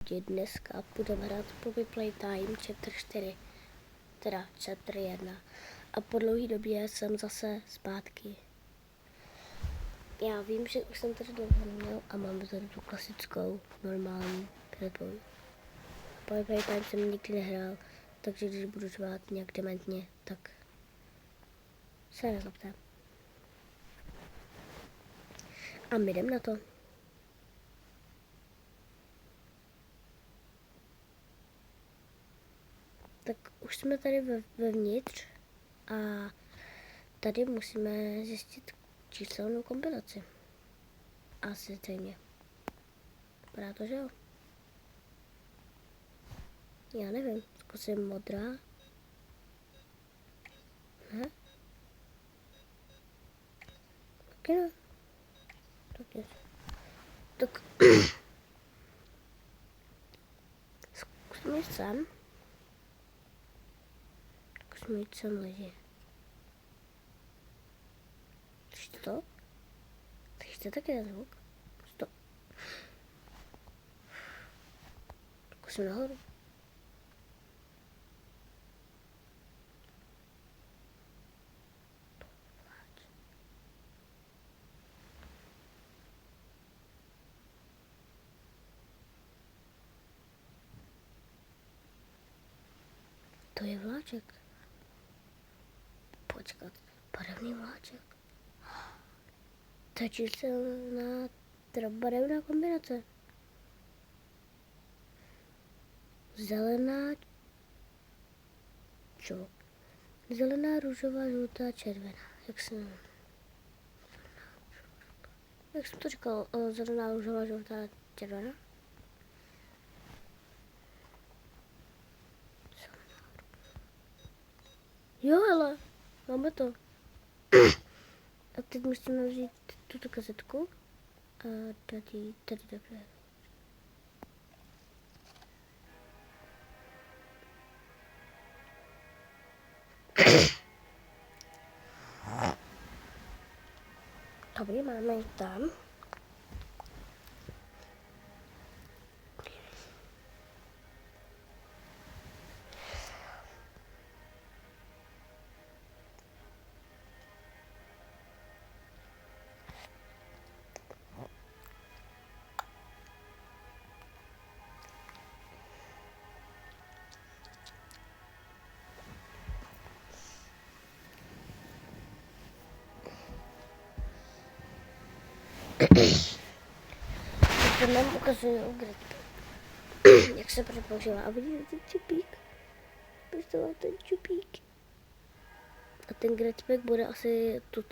Dneska budeme hrát Poppy Playtime chapter 4, teda chapter 1. A po dlouhé době jsem zase zpátky. Já vím, že už jsem tady dlouho neměl a mám tady tu klasickou, normální Poppy. Poppy Playtime jsem nikdy nehrál, takže když budu řvát nějak dementně, tak se nezlobte. A my jdem na to. Tak už jsme tady vevnitř a tady musíme zjistit číselnou kombinaci. Asi zřejmě. Vypadá to, že jo? Já nevím, zkusím modrá. Ne? Taky ne. Tak je. Tak zkusím jít sem. Zkusím jít sem lidi. Slyšíte to? Slyšíte taky ten zvuk? Stop. Zkusím nahoru. To je vláček. Počkat, barevný vláček. To je číselná, teda barevná kombinace. Zelená, čo? Zelená, růžová, žlutá, červená. Jak jsem to říkal? Zelená, růžová, žlutá, červená? Jo, ale máme to. A teď musíme vzít tuto kazetku a dát ji tady takhle. Dobrý, máme ji tam. To nám ukazují jak se propoužívá. A vidíte ten čupík? Prostě mám ten čupík. A ten Gretpack bude asi tuto.